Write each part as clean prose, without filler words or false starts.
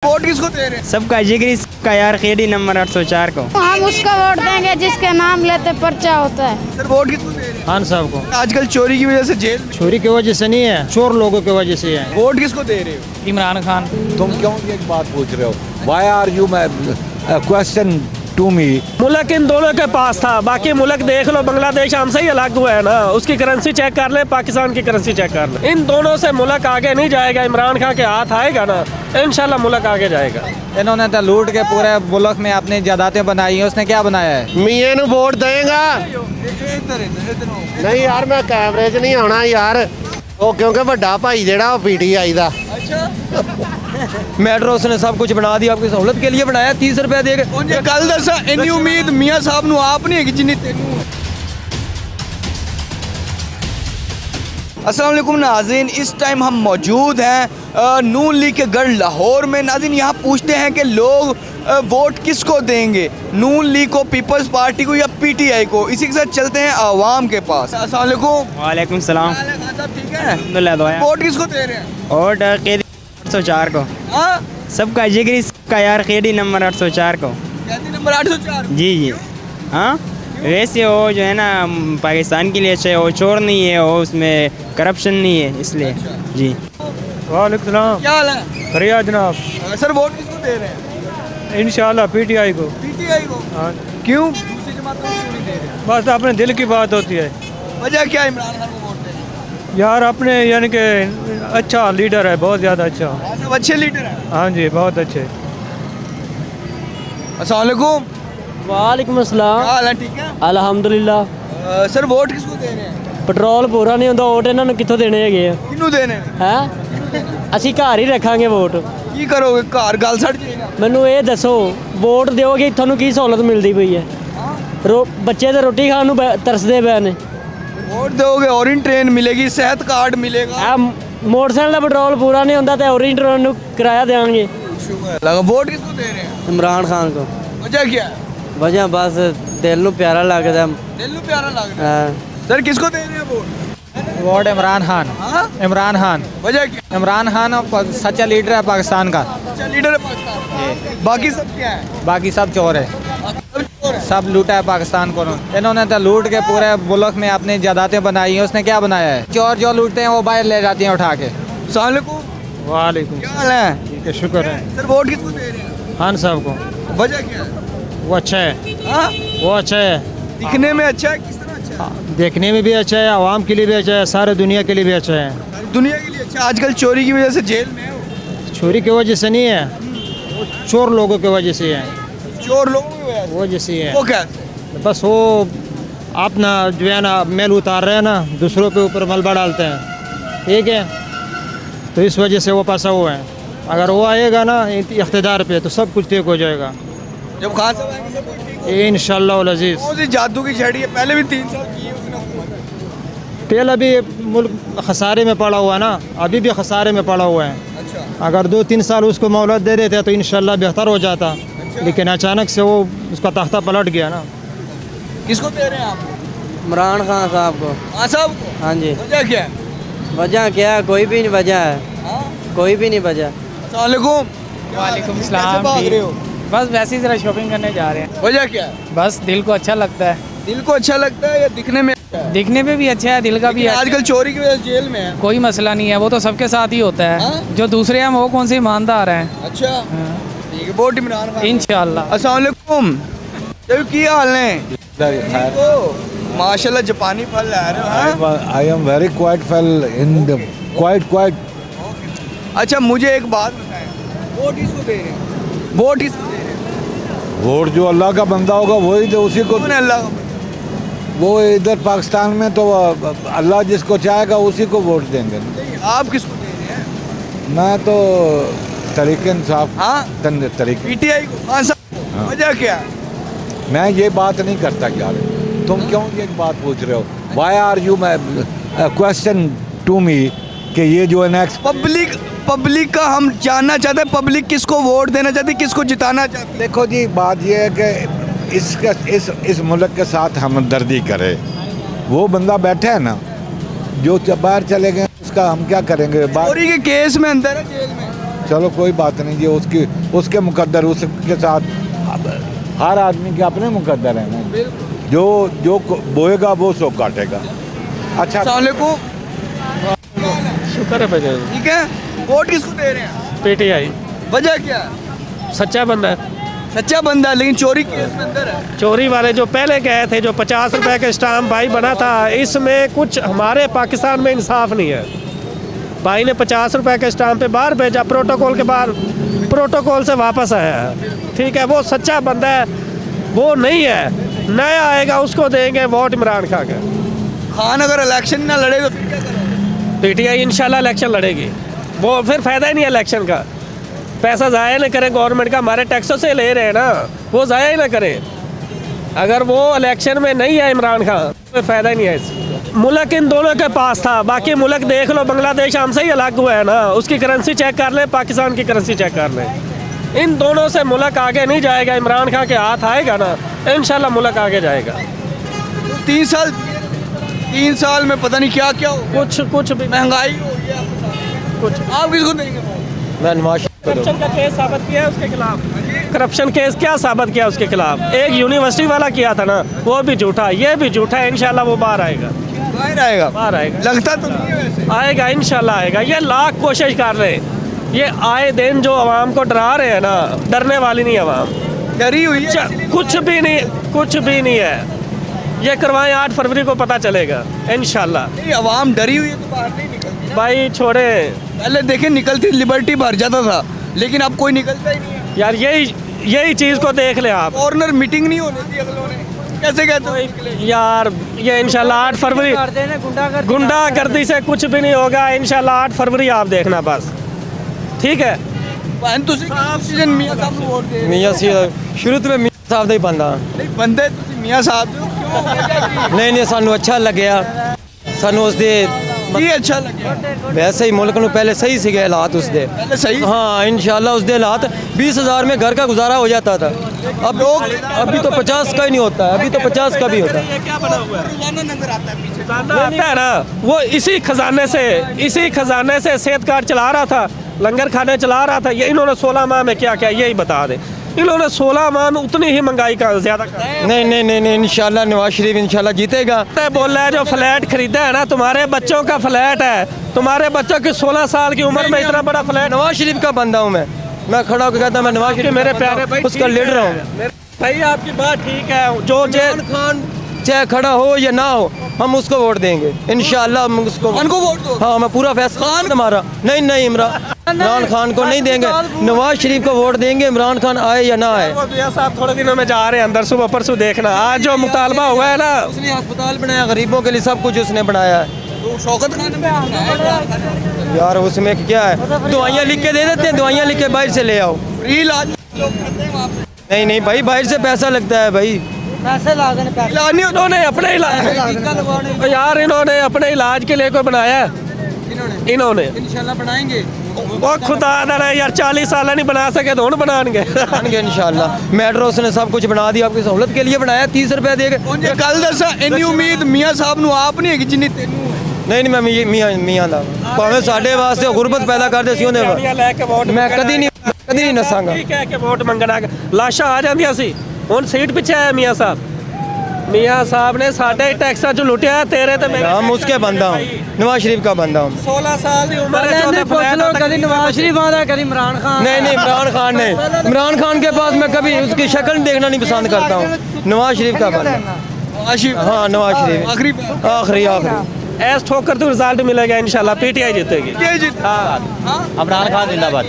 Vote किसको दे रहे हैं? सबका जिगरी का यार खेड़ी नंबर 804 को। हम उसका वोट देंगे जिसके नाम लेते पर्चा होता है। सर वोट किसको दे रहे हैं? खान साहब को। आजकल चोरी की वजह से जेल में, चोरी की वजह से नहीं है, चोर लोगों की वजह से है। वोट किसको दे रहे हो? इमरान खान। तुम क्यों ये बात पूछ रहे हो? Why are you question to me? मुल्क इन दोनों के पास था, बाकी मुल्क देख लो, बांग्लादेश हमसे ही अलग हुआ है ना, उसकी करेंसी चेक कर ले, पाकिस्तान की करेंसी चेक कर ले, इन दोनों से मुल्क आगे नहीं जाएगा। इमरान खान के हाथ आएगा ना, इंशाल्लाह मुल्क आगे जाएगा। इन्होंने तो लूट के पूरे मुल्क में अपनी जायदादें बनाई हैं, उसने क्या बनाया है? मियाँ नू वोट देगा नहीं यार, मैं कैमरे 'ਚ नहीं आना यार, ਉਹ ਕਿਉਂਕਿ ਵੱਡਾ ਭਾਈ ਜਿਹੜਾ ਉਹ ਪੀਟੀਆਈ ਦਾ। मेट्रो उसने सब कुछ बना दिया, आपकी सहूलत के लिए बनाया, 30 रुपए दे के। ਉਹਨੇ ਕੱਲ ਦੱਸਿਆ ਇੰਨੀ ਉਮੀਦ ਮੀਆਂ ਸਾਹਿਬ ਨੂੰ ਆਪ ਨਹੀਂ ਹੈਗੀ ਜਿੰਨੀ ਤੈਨੂੰ। अस्सलाम वालेकुम नाज़रीन, इस टाइम हम मौजूद हैं नून लीग के गढ़ लाहौर में। नाज़रीन यहाँ पूछते हैं कि लोग वोट किसको देंगे, नून लीग को, पीपल्स पार्टी को या पीटीआई को। इसी के साथ चलते हैं आवाम के पास। अस्सलाम वालेकुम। वालेकुम सलाम। ठीक है, अल्हम्दुलिल्लाह दुआ। वोट किसको दे रहे हैं? वोट खेड़ी 804 को। हाँ, सबका जिगरी का यार खेड़ी नंबर 804 को। कहती नंबर 804। जी जी हाँ, वैसे वो जो है ना पाकिस्तान के लिए अच्छा है, वो चोर नहीं है, वो उसमें करप्शन नहीं है, इसलिए जी। वालेकुम सलाम। क्या हाल है? बढ़िया जनाब। सर वोट किसको दे रहे हैं? इंशाल्लाह पीटीआई को। पीटीआई को। हाँ, क्यों? दूसरी जमातों को क्यों नहीं दे रहे? बस अपने दिल की बात होती है वजह क्या है इमरान खान को वोट देने? यार, अपने यानी कि अच्छा लीडर है, बहुत ज़्यादा अच्छा। सब अच्छे लीडर हैं। हाँ जी, बहुत अच्छे। अस्सलाम वालेकुम। वालेकुम अस्सलाम। क्या हाल है? ठीक है। ਅਲਹਮਦੁਲਿਲਾ। सर वोट किसको दे रहे हैं? ਪੈਟਰੋਲ ਪੂਰਾ ਨਹੀਂ ਹੁੰਦਾ, ਵੋਟ ਇਹਨਾਂ ਨੂੰ ਕਿੱਥੋਂ ਦੇਣੇ ਹੈਗੇ ਆ? किन्नू देने हैं? ਹੈ ਅਸੀਂ ਘਰ ਹੀ ਰੱਖਾਂਗੇ ਵੋਟ। की करोगे? घर गल सड़ जाएगा। ਮੈਨੂੰ ਇਹ ਦੱਸੋ, ਵੋਟ ਦਿਓਗੇ ਤੁਹਾਨੂੰ ਕੀ ਸਹੂਲਤ ਮਿਲਦੀ ਪਈ ਹੈ? ਬੱਚੇ ਤਾਂ ਰੋਟੀ ਖਾਣ ਨੂੰ ਤਰਸਦੇ ਪਏ ਨੇ। वोट दोगे ऑरेंज ट्रेन मिलेगी, सेहत कार्ड मिलेगा। ਆ ਮੋਟਰਸਾਈਕਲ ਦਾ ਪੈਟਰੋਲ ਪੂਰਾ ਨਹੀਂ ਹੁੰਦਾ ਤੇ ਔਰੇਂਜ ਟ੍ਰੇਨ ਨੂੰ ਕਿਰਾਇਆ ਦੇਵਾਂਗੇ। लगा वोट किसको दे रहे हैं? ਇਮਰਾਨ ਖਾਨ को। वजह क्या है? ਵਜ੍ਹਾ ਬਸ ਦਿਲ ਨੂੰ ਪਿਆਰਾ ਲੱਗਦਾ। दिल नू प्यारा लग रहा है। सर किसको दे रहे हैं वोट? वोट इमरान खान। हाँ? इमरान खान। वजह क्या? इमरान खान सच्चा लीडर है पाकिस्तान का, अच्छा लीडर है पाकिस्तान। बाकी सब क्या है? बाकी सब चोर है, सब चोर है। सब लूटा है पाकिस्तान को। इन्होंने तो लूट के पूरे मुल्क में अपनी जायदादें बनाई हैं, उसने क्या बनाया है? चोर जो लूटते हैं वो बाहर ले जाती हैं उठा के। अस्सलाम वालेकुम। वालेकुम। क्या हाल है? ठीक है, शुक्र है। सर वोट किसको दे रहे हैं? खान साहब को। वजह क्या है? वो अच्छा है, हाँ? वो अच्छा है, दिखने में अच्छा है, किस तरह अच्छा है? देखने में भी अच्छा है, आवाम के लिए भी अच्छा है, सारे दुनिया के लिए भी अच्छा है। दुनिया के लिए अच्छा। आजकल चोरी की वजह से जेल में है वो। चोरी की वजह से नहीं है, वो चोर लोगों की वजह से है, चोर लोगों की वजह से। वजह से है। वो कैसे? बस वो अपना जो है ना मेल उतार रहे हैं ना, दूसरों के ऊपर मलबा डालते हैं, ठीक है, तो इस वजह से वो फंसा हुआ है। अगर वो आएगा ना इख्तिदार पे तो सब कुछ ठीक हो जाएगा जब खान साहब आएंगे सब कुछ ठीक हो। इंशाल्लाह अल अजीज़। कौन सी जादू की झड़ी है? पहले भी 3 साल की है उसने हुकूमत। पहले भी मुल्क खसारे में पड़ा हुआ है ना, अभी भी खसारे में पड़ा हुआ है। अच्छा। अगर 2-3 साल उसको मोहलत दे देते तो इंशाल्लाह बेहतर हो जाता, लेकिन अचानक से वो उसका तख्ता पलट गया ना। किसको दे रहे हैं आप? इमरान खान साहब को। खान साहब को। हाँ जी। वजह क्या है? वजह क्या है? कोई भी नहीं वजह है, हाँ? कोई भी नहीं वजह। अस्सलाम वालेकुम। वालेकुम कैसे सलाम। भाग रहे हो? बस वैसे ही जरा शॉपिंग करने जा रहे हैं। वजह क्या है? बस दिल को अच्छा लगता है, दिल को अच्छा लगता है या दिखने में अच्छा है? दिखने में भी अच्छा है, दिल का भी लेकिन है। आजकल चोरी की वजह से जेल में है। कोई मसला नहीं है, वो तो सबके साथ ही होता है। हाँ? जो दूसरे हैं वो कौन से ईमानदार हैं। अच्छा ठीक है, वोट इमरान खान। इंशाल्लाह। अस्सलाम वालेकुम। तो की हाल है? ठीक हो? माशाल्लाह जापानी फल ला रहे हो। हाँ? I am very quite fell in the quite अच्छा मुझे एक बात बताएं, वोट किसको दे रहे हैं? वोट किसको दे रहे हैं? वोट जो अल्लाह का बंदा होगा वही तो उसी को। कौन है अल्लाह का? वो इधर पाकिस्तान में तो अल्लाह जिसको चाहेगा उसी को वोट देंगे। नहीं, आप किसको दे रहे हैं? मैं तो तरीके इंसाफ। हाँ? तरीके। पीटीआई को। खान साहब को। हाँ। वजह क्या है? मैं ये बात नहीं करता यार, तुम क्यों ये बात पूछ रहे हो? Why are you question to me कि ये जो है नेक्स्ट पब्लिक का हम जानना चाहते हैं, पब्लिक किसको वोट देना चाहती है, किसको जिताना चाहती है। देखो जी, बात ये है कि इस मुल्क के साथ हमदर्दी करे। वो बंदा बैठा है ना जो बाहर चले गए, उसका हम क्या करेंगे? चोरी के केस में अंदर है जेल में। चलो कोई बात नहीं जी, उसके मुकद्दर उसके साथ हर आदमी के अपने मुकद्दर हैं ना, जो बोएगा वो सो काटेगा। अच्छा, अस्सलाम वालेकुम। शुक्र है भाई। ठीक है, वोट किसको दे रहे हैं? पीटीआई वजह क्या है? सच्चा बंदा है। सच्चा बंदा है, लेकिन चोरी केस में अंदर है। चोरी वाले जो पहले गए थे, जो 50 रुपए के स्टाम्प भाई बना था, इसमें कुछ हमारे पाकिस्तान में इंसाफ नहीं है। भाई ने 50 रुपए के स्टाम्प पे बाहर भेजा, प्रोटोकॉल के बाहर, प्रोटोकॉल से वापस आया है। ठीक है, वो सच्चा बंदा है, वो नहीं है। नया आएगा उसको देंगे वोट इमरान खान का। खान अगर इलेक्शन ना लड़े तो फिर क्या करेंगे? पीटीआई इंशाल्लाह इलेक्शन लड़ेगी। वो फिर फ़ायदा ही नहीं है इलेक्शन का। पैसा ज़ाया ना करें गवर्नमेंट का, हमारे टैक्सों से ले रहे हैं ना, वो ज़ाया ही ना करें। अगर वो इलेक्शन में नहीं है इमरान खान तो फ़ायदा ही नहीं है इसमें। मुल्क इन दोनों के पास था, बाकी मुल्क देख लो, बांग्लादेश हमसे ही अलग हुआ है ना, उसकी करेंसी चेक कर लें, पाकिस्तान की करेंसी चेक कर लें। इन दोनों से मुल्क आगे नहीं जाएगा। इमरान खान के हाथ आएगा ना, इंशाल्लाह मुल्क आगे जाएगा। 3 साल में पता नहीं क्या क्या हो, कुछ भी महंगाई हो गया, कुछ आप किसको देंगे वोट? मैं नवाज करप्शन का केस साबित किया है उसके खिलाफ। करप्शन केस क्या साबित किया उसके खिलाफ? एक यूनिवर्सिटी वाला किया था ना, वो भी झूठा, ये भी झूठा है। इंशाल्लाह वो बाहर आएगा, बाहर आएगा, बाहर आएगा, लगता तो नहीं है वैसे। आएगा, इंशाल्लाह आएगा। ये लाख कोशिश कर रहे हैं, ये आए दिन जो आवाम को डरा रहे हैं ना, डरने वाली नहीं आवाम, डरी हुई है। कुछ भी नहीं, कुछ भी नहीं है। ये करवाएं, 8 फरवरी को पता चलेगा इंशाल्लाह। नहीं, आवाम डरी हुई है तो बाहर नहीं निकलती ना। भाई छोड़े पहले देखे निकलती, लिबर्टी भर जाता था, लेकिन अब कोई निकलता ही नहीं है। यार, यही चीज़ को देख ले आप। कॉर्नर मीटिंग नहीं होने दी अगलों ने, कैसे कहते हो? यार ये इंशाल्लाह 8 फरवरी, गुंडागर्दी से कुछ भी नहीं होगा। इंशाल्लाह 8 फरवरी आप देखना बस, ठीक है। भैन ਤੁਸੀਂ ਸੀਜ਼ਨ ਮੀਆਂ ਸਾਹਿਬ ਨੂੰ ਵੋਟ ਦੇ मियाँ शुरू तो मियाँ साहब नहीं बनता। ਨਹੀਂ ਬੰਦੇ ਤੁਸੀਂ ਮੀਆਂ ਸਾਹਿਬ ਦੇ ਹੋ, ਕਿਉਂ ਵਜ੍ਹਾ ਕੀ? नहीं सानू अच्छा लग्या, सानू उसदे ਕੀ ਅੱਛਾ ਲੱਗਿਆ? वैसे ही मुल्क नू पहले सही सीगे हालात उसदे। पहले सही हाँ, इंशाल्लाह उसदे हालात 20,000 में घर का गुजारा हो जाता था। अब लोग अभी तो 50 का ही नहीं होता है, अभी तो 50 का भी होता है। क्या बना हुआ है? रोजाना नजर आता है पीछे। आता है ना, वो इसी खजाने से सेहत कार्ड चला रहा था, लंगर खाने चला रहा था। ये इन्होंने 16 माह में क्या क्या, यही बता दें। इन्होंने 16 माह में उतनी ही महंगाई का ज्यादा नहीं इंशाल्लाह नवाज शरीफ इंशाल्लाह जीतेगा। बोल रहा है जो फ्लैट खरीदा है ना, तुम्हारे बच्चों का फ्लैट है, तुम्हारे बच्चों की 16 साल की उम्र में इतना बड़ा फ्लैट। नवाज शरीफ का बंदा हूँ मैं खड़ा होकर कहता मैं नवाज शरीफ मेरे प्यारे भाई, उसका लीडर हूँ। भाई आपकी बात ठीक है, जो इमरान खान चाहे खड़ा हो या ना हो, हम उसको वोट देंगे इंशाल्लाह। हम उसको खान को वोट दो। हाँ, मैं पूरा फैसला हमारा। नहीं इमरान खान को नहीं देंगे, नवाज शरीफ को वोट देंगे, इमरान खान आए या ना आए। भैया साहब थोड़े दिनों में जा रहे हैं अंदर, सुबह परसों देखना। आज जो मुतालबा हुआ है ना, उसने अस्पताल बनाया, गरीबों के लिए सब कुछ उसने बनाया है। तो शौकत खान में यार उसमें क्या है, दवाइयाँ लिख के दे देते हैं, दवाइयाँ लिख के बाहर से ले आओ। फ्री इलाज लोग करते हैं वहाँ पे। नहीं भाई, बाहर से पैसा लगता है भाई। इलाज नहीं होता। इन्होंने अपने इलाज, यार इन्होंने अपने इलाज के लिए कोई बनाया है? इन्होंने इंशाल्लाह बनाएंगे। वो खुदा ना यार, 40 साल नहीं बना सके तो उन्हें बनाएंगे इंशाल्लाह। मेट्रो उसने सब कुछ बना दिया, आपकी सहूलत के लिए बनाया। 30 रुपए देके कल दसा इन्नी उम्मीद मियाँ साहब ਨੂੰ ਆਪ ਨਹੀਂ ਹੈਗੀ ਜਿੰਨੀ ਤੈਨੂੰ ਹੈ। नहीं मैं मियाँ ਦਾ ਭਾਵੇਂ ਸਾਡੇ ਵਾਸਤੇ ਗੁਰਬਤ ਪੈਦਾ ਕਰਦੇ ਸੀ ਉਹਨੇ, लेके वोट मैं कदी नहीं नसांगा। ठीक है कि वोट मंगना लाशा आ जांदियां सी, हुण सीट पिछे आया मियाँ साहब ने साढ़े टैक्सा जो लुटिया तेरे ते मेरे। हम उसके बंदा हूँ, नवाज शरीफ का बंदा हूँ। 16 साल की उम्र है, कभी नवाज शरीफ आदा कभी इमरान खान। नहीं इमरान खान नहीं, इमरान खान के पास मैं कभी उसकी शक्ल देखना नहीं पसंद करता हूँ। नवाज शरीफ का बंदा। हाँ नवाज शरीफ आखिरी ऐस ठोकर तो रिजल्ट मिलेगा इंशाल्लाह, पीटीआई जीतेगी। इमरान खान जिंदाबाद।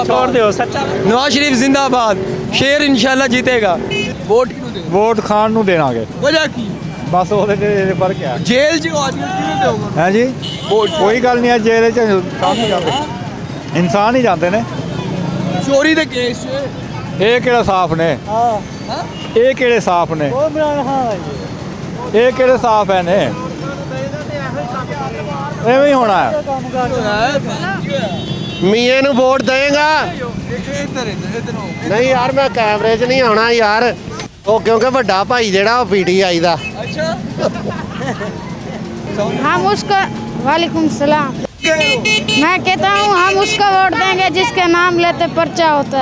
छोड़ दो सच्चा। नवाज शरीफ जिंदाबाद, शेर इंशाल्लाह जीतेगा। ਵੋਟ ਕਿਹਨੂੰ ਦੇ? वोट खान ਨੂੰ ਦੇਣਾਗੇ। ਵਜ੍ਹਾ ਕੀ? ਬਸ ਉਹਦੇ ਤੇ ਫਰਕ ਹੈ। ਜੇਲ੍ਹ 'ਚ ਆਦਮੀ ਕਿਹਨੂੰ ਦੇਊਗਾ? ਹੈ ਜੀ, ਕੋਈ ਗੱਲ ਨਹੀਂ ਹੈ, ਜੇਲ੍ਹ 'ਚ ਕਾਹਨੂੰ ਜਾਂਦੇ, ਇਨਸਾਨ ਹੀ ਜਾਂਦੇ ਨੇ। ਚੋਰੀ ਦੇ ਕੇਸ 'ਚ ਇਹ ਕਿਹੜੇ ਸਾਫ਼ ਨੇ? ਇਹ ਕਿਹੜੇ ਸਾਫ਼ ਨੇ? ਇਹ ਕਿਹੜੇ ਸਾਫ਼ ਹੈ ਨੇ? ਐਵੇਂ ਹੀ ਹੋਣਾ ਹੈ। ਮੀਆਂ ਨੂੰ ਵੋਟ ਦੇਗਾ? ਨਹੀਂ ਯਾਰ, ਮੈਂ ਕੈਮਰੇ 'ਚ ਨਹੀਂ ਆਉਣਾ ਯਾਰ, ਉਹ ਕਿਉਂਕਿ ਵੱਡਾ ਭਾਈ ਜਿਹੜਾ ਉਹ ਪੀਟੀਆਈ ਦਾ। अच्छा हम उसको वालेकुम सलाम। कह रहे हो? मैं कहता हूँ हम उसको वोट देंगे जिसके नाम लेते पर्चा होता है।